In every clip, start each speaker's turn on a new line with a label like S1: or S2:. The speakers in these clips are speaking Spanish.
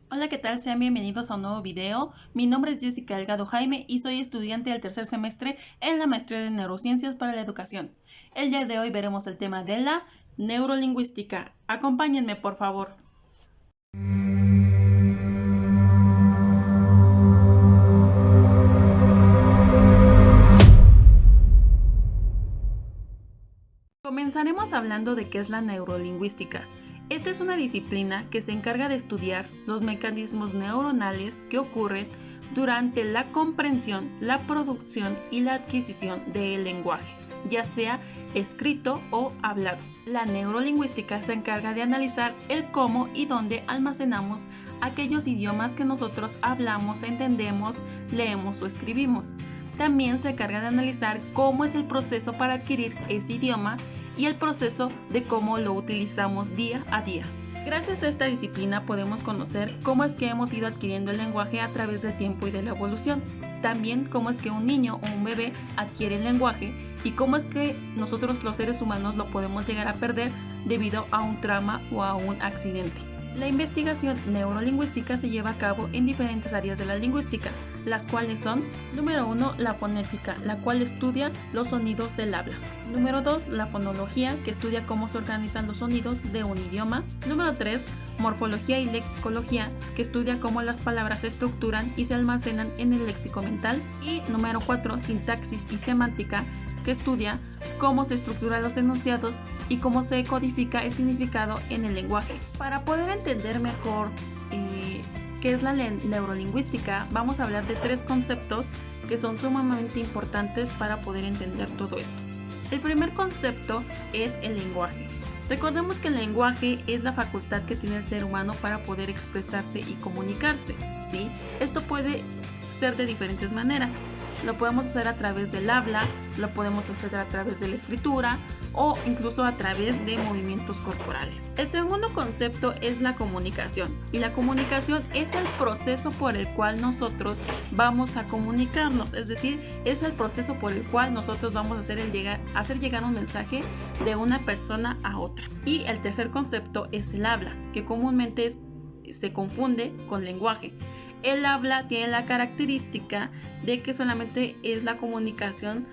S1: Hola, ¿qué tal? Sean bienvenidos a un nuevo video. Mi nombre es Jessica Delgado Jaime y soy estudiante del tercer semestre en la maestría de Neurociencias para la Educación. El día de hoy veremos el tema de la neurolingüística. Acompáñenme, por favor. Comenzaremos hablando de qué es la neurolingüística. Esta es una disciplina que se encarga de estudiar los mecanismos neuronales que ocurren durante la comprensión, la producción y la adquisición del lenguaje, ya sea escrito o hablado. La neurolingüística se encarga de analizar el cómo y dónde almacenamos aquellos idiomas que nosotros hablamos, entendemos, leemos o escribimos. También se encarga de analizar cómo es el proceso para adquirir ese idioma y el proceso de cómo lo utilizamos día a día. Gracias a esta disciplina podemos conocer cómo es que hemos ido adquiriendo el lenguaje a través del tiempo y de la evolución. También cómo es que un niño o un bebé adquiere el lenguaje y cómo es que nosotros los seres humanos lo podemos llegar a perder debido a un trauma o a un accidente. La investigación neurolingüística se lleva a cabo en diferentes áreas de la lingüística, las cuales son: número 1, la fonética, la cual estudia los sonidos del habla. Número 2, la fonología, que estudia cómo se organizan los sonidos de un idioma. Número 3, morfología y lexicología, que estudia cómo las palabras se estructuran y se almacenan en el léxico mental. Y número 4, sintaxis y semántica, que estudia cómo se estructuran los enunciados y cómo se codifica el significado en el lenguaje. Para poder entender mejor qué es la neurolingüística, vamos a hablar de 3 conceptos que son sumamente importantes para poder entender todo esto. El primer concepto es el lenguaje. Recordemos que el lenguaje es la facultad que tiene el ser humano para poder expresarse y comunicarse, ¿sí? Esto puede ser de diferentes maneras. Lo podemos hacer a través del habla, lo podemos hacer a través de la escritura o incluso a través de movimientos corporales. El segundo concepto es la comunicación, y la comunicación es el proceso por el cual nosotros vamos a comunicarnos, es decir, es el proceso por el cual nosotros vamos a hacer llegar un mensaje de una persona a otra. Y el tercer concepto es el habla, que comúnmente se confunde con lenguaje. El habla tiene la característica de que solamente es la comunicación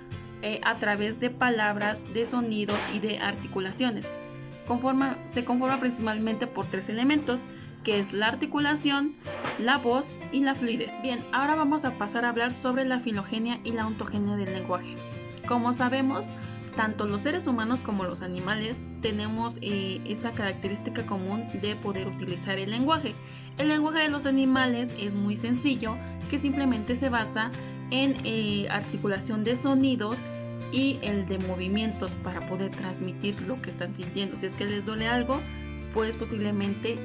S1: a través de palabras, de sonidos y de articulaciones. Se conforma principalmente por 3 elementos, que es la articulación, la voz y la fluidez. Bien, ahora vamos a pasar a hablar sobre la filogenia y la ontogenia del lenguaje. Como sabemos, tanto los seres humanos como los animales tenemos esa característica común de poder utilizar el lenguaje. El lenguaje de los animales es muy sencillo, que simplemente se basa en articulación de sonidos y el de movimientos para poder transmitir lo que están sintiendo. Si es que les duele algo, pues posiblemente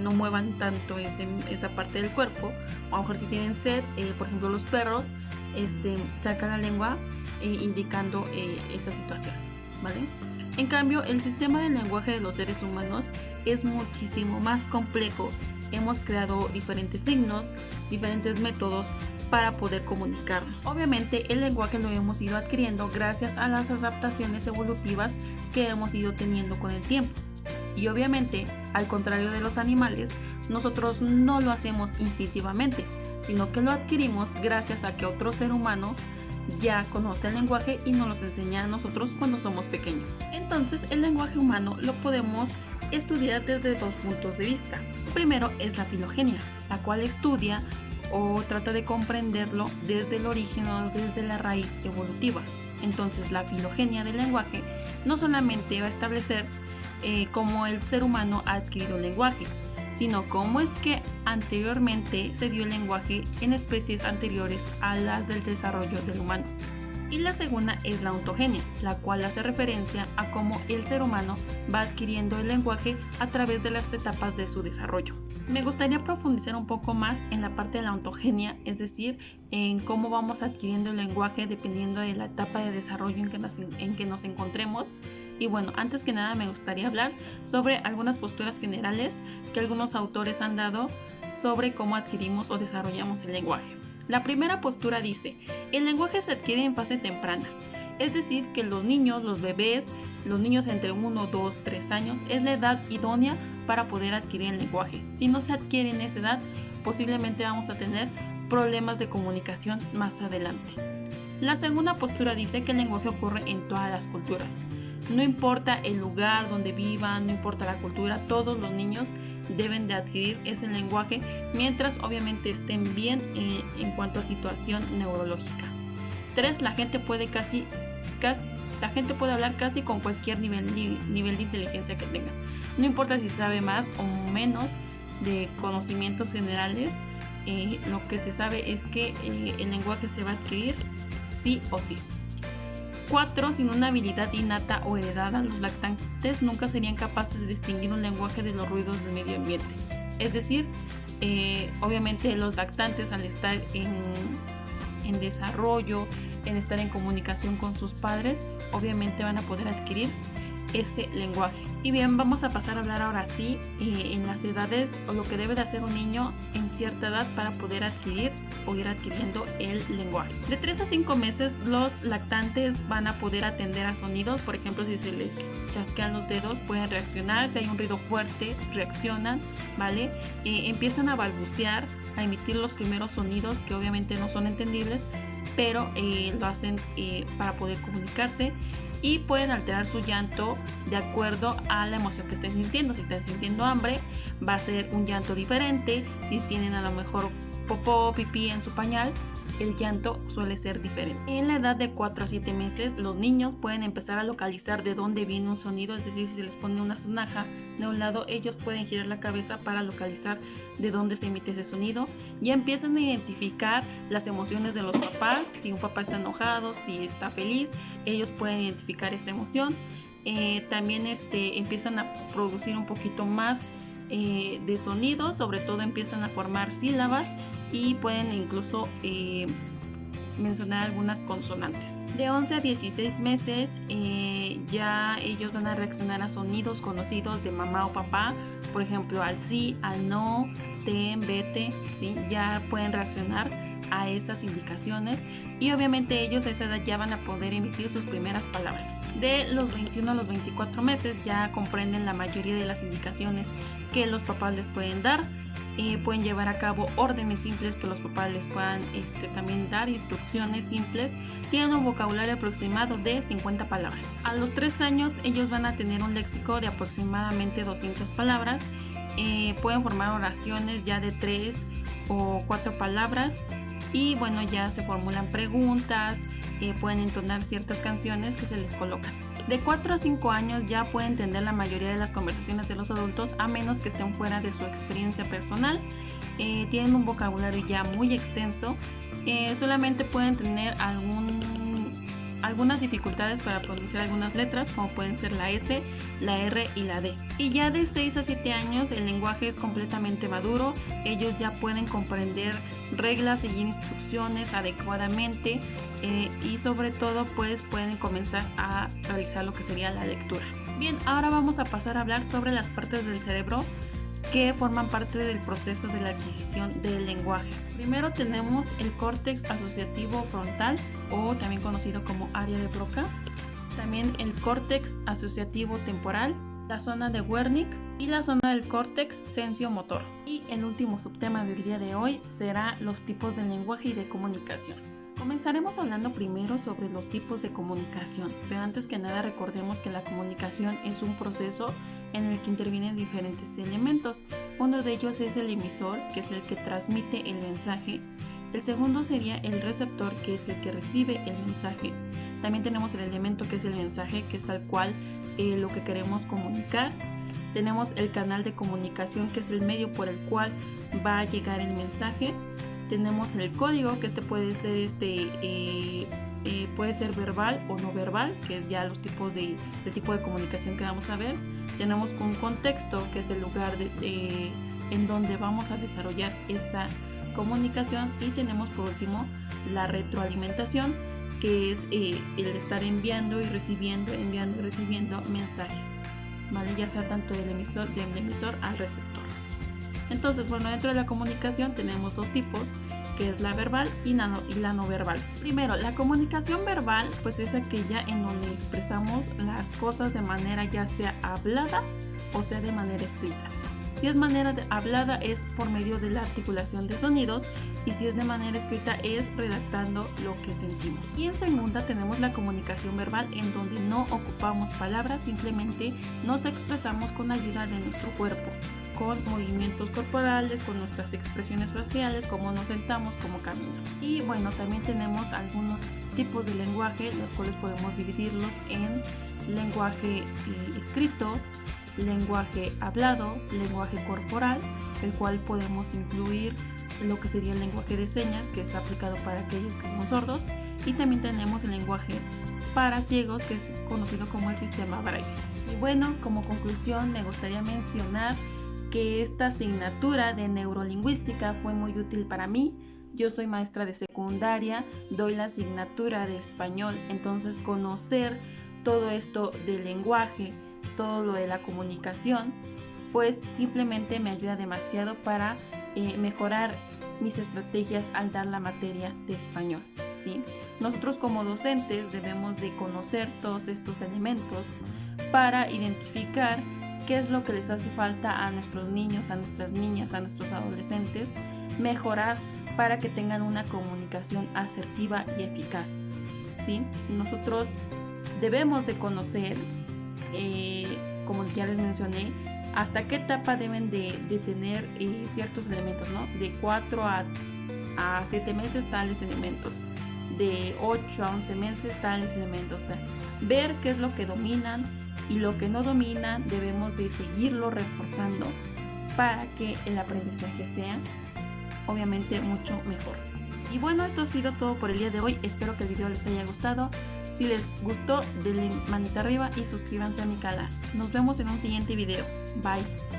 S1: no muevan tanto esa parte del cuerpo. O a lo mejor si tienen sed, por ejemplo los perros sacan la lengua indicando esa situación, ¿vale? En cambio, el sistema del lenguaje de los seres humanos es muchísimo más complejo. Hemos creado diferentes signos, diferentes métodos para poder comunicarnos. Obviamente, el lenguaje lo hemos ido adquiriendo gracias a las adaptaciones evolutivas que hemos ido teniendo con el tiempo. Y obviamente, al contrario de los animales, nosotros no lo hacemos instintivamente, sino que lo adquirimos gracias a que otro ser humano ya conoce el lenguaje y nos los enseña a nosotros cuando somos pequeños. Entonces, el lenguaje humano lo podemos estudiar desde 2 puntos de vista. Primero es la filogenia, la cual estudia o trata de comprenderlo desde el origen o desde la raíz evolutiva. Entonces, la filogenia del lenguaje no solamente va a establecer cómo el ser humano ha adquirido el lenguaje, sino cómo es que anteriormente se dio el lenguaje en especies anteriores a las del desarrollo del humano. Y la segunda es la ontogenia, la cual hace referencia a cómo el ser humano va adquiriendo el lenguaje a través de las etapas de su desarrollo. Me gustaría profundizar un poco más en la parte de la ontogenia, es decir, en cómo vamos adquiriendo el lenguaje dependiendo de la etapa de desarrollo en que nos encontremos. Y bueno, antes que nada me gustaría hablar sobre algunas posturas generales que algunos autores han dado sobre cómo adquirimos o desarrollamos el lenguaje. La primera postura dice: el lenguaje se adquiere en fase temprana, es decir, que los niños, los bebés, los niños entre 1, 2, 3 años es la edad idónea para poder adquirir el lenguaje. Si no se adquiere en esa edad, posiblemente vamos a tener problemas de comunicación más adelante. La segunda postura dice que el lenguaje ocurre en todas las culturas. No importa el lugar donde vivan, no importa la cultura, todos los niños deben de adquirir ese lenguaje mientras obviamente estén bien en cuanto a situación neurológica. 3. La gente puede hablar casi con cualquier nivel de inteligencia que tenga. No importa si sabe más o menos de conocimientos generales, lo que se sabe es que el lenguaje se va a adquirir sí o sí. 4. Sin una habilidad innata o heredada, los lactantes nunca serían capaces de distinguir un lenguaje de los ruidos del medio ambiente. Es decir, obviamente los lactantes al estar en desarrollo, en estar en comunicación con sus padres, obviamente van a poder adquirir ese lenguaje. Y bien, vamos a pasar a hablar ahora sí en las edades o lo que debe de hacer un niño en cierta edad para poder adquirir o ir adquiriendo el lenguaje. De 3 a 5 meses los lactantes van a poder atender a sonidos. Por ejemplo, si se les chasquean los dedos pueden reaccionar, si hay un ruido fuerte reaccionan, ¿vale? Empiezan a balbucear, a emitir los primeros sonidos que obviamente no son entendibles, pero lo hacen para poder comunicarse. Y pueden alterar su llanto de acuerdo a la emoción que estén sintiendo. Si están sintiendo hambre, va a ser un llanto diferente. Si tienen a lo mejor popó, pipí en su pañal, el llanto suele ser diferente. En la edad de 4 a 7 meses, los niños pueden empezar a localizar de dónde viene un sonido, es decir, si se les pone una sonaja de un lado, ellos pueden girar la cabeza para localizar de dónde se emite ese sonido. Ya empiezan a identificar las emociones de los papás, si un papá está enojado, si está feliz, ellos pueden identificar esa emoción. También empiezan a producir un poquito más de sonidos, sobre todo empiezan a formar sílabas y pueden incluso mencionar algunas consonantes. De 11 a 16 meses ya ellos van a reaccionar a sonidos conocidos de mamá o papá, por ejemplo al sí, al no, ten, vete, ¿sí? Ya pueden reaccionar a esas indicaciones y obviamente ellos a esa edad ya van a poder emitir sus primeras palabras. De los 21 a los 24 meses ya comprenden la mayoría de las indicaciones que los papás les pueden dar. Pueden llevar a cabo órdenes simples que los papás les puedan también dar, instrucciones simples. Tienen un vocabulario aproximado de 50 palabras. A los 3 años ellos van a tener un léxico de aproximadamente 200 palabras. Pueden formar oraciones ya de 3 o 4 palabras. Y bueno, ya se formulan preguntas, pueden entonar ciertas canciones que se les colocan. De 4 a 5 años ya pueden entender la mayoría de las conversaciones de los adultos, a menos que estén fuera de su experiencia personal. Tienen un vocabulario ya muy extenso, solamente pueden tener algunas dificultades para pronunciar algunas letras, como pueden ser la S, la R y la D. Y ya de 6 a 7 años el lenguaje es completamente maduro, ellos ya pueden comprender reglas, seguir instrucciones adecuadamente y sobre todo pues pueden comenzar a realizar lo que sería la lectura. Bien, ahora vamos a pasar a hablar sobre las partes del cerebro que forman parte del proceso de la adquisición del lenguaje. Primero tenemos el córtex asociativo frontal, o también conocido como área de Broca, también el córtex asociativo temporal, la zona de Wernicke y la zona del córtex sensomotor. Y el último subtema del día de hoy será los tipos de lenguaje y de comunicación. Comenzaremos hablando primero sobre los tipos de comunicación, pero antes que nada recordemos que la comunicación es un proceso en el que intervienen diferentes elementos. Uno de ellos es el emisor, que es el que transmite el mensaje. El segundo sería el receptor, que es el que recibe el mensaje. También tenemos el elemento que es el mensaje, que es tal cual lo que queremos comunicar. Tenemos el canal de comunicación, que es el medio por el cual va a llegar el mensaje. Tenemos el código, que puede ser verbal o no verbal, que es ya los tipos el tipo de comunicación que vamos a ver. Tenemos un contexto, que es el lugar en donde vamos a desarrollar esta comunicación, y tenemos por último la retroalimentación, que es el estar enviando y recibiendo mensajes, ¿vale? Ya sea tanto del emisor al receptor. Entonces, bueno, dentro de la comunicación tenemos dos tipos, que es la verbal y la no verbal. Primero, la comunicación verbal pues es aquella en donde expresamos las cosas de manera ya sea hablada o sea de manera escrita. Si es manera hablada es por medio de la articulación de sonidos y si es de manera escrita es redactando lo que sentimos. Y en segunda tenemos la comunicación verbal en donde no ocupamos palabras, simplemente nos expresamos con ayuda de nuestro cuerpo, con movimientos corporales, con nuestras expresiones faciales, cómo nos sentamos, cómo caminamos. Y bueno, también tenemos algunos tipos de lenguaje, los cuales podemos dividirlos en lenguaje escrito, lenguaje hablado, lenguaje corporal, el cual podemos incluir lo que sería el lenguaje de señas, que es aplicado para aquellos que son sordos, y también tenemos el lenguaje para ciegos, que es conocido como el sistema Braille. Y bueno, como conclusión me gustaría mencionar que esta asignatura de neurolingüística fue muy útil para mí. Yo soy maestra de secundaria, doy la asignatura de español, entonces conocer todo esto del lenguaje, todo lo de la comunicación, pues simplemente me ayuda demasiado para mejorar mis estrategias al dar la materia de español, ¿sí? Nosotros como docentes debemos de conocer todos estos elementos para identificar qué es lo que les hace falta a nuestros niños, a nuestras niñas, a nuestros adolescentes, mejorar para que tengan una comunicación asertiva y eficaz, ¿sí? Nosotros debemos de conocer, como ya les mencioné, hasta qué etapa deben de tener ciertos elementos, ¿no? De 4 a 7 meses tales elementos, de 8 a 11 meses tales elementos, o sea, ver qué es lo que dominan y lo que no dominan debemos de seguirlo reforzando para que el aprendizaje sea obviamente mucho mejor. Y bueno, esto ha sido todo por el día de hoy, espero que el video les haya gustado. Si les gustó, denle manita arriba y suscríbanse a mi canal. Nos vemos en un siguiente video. Bye.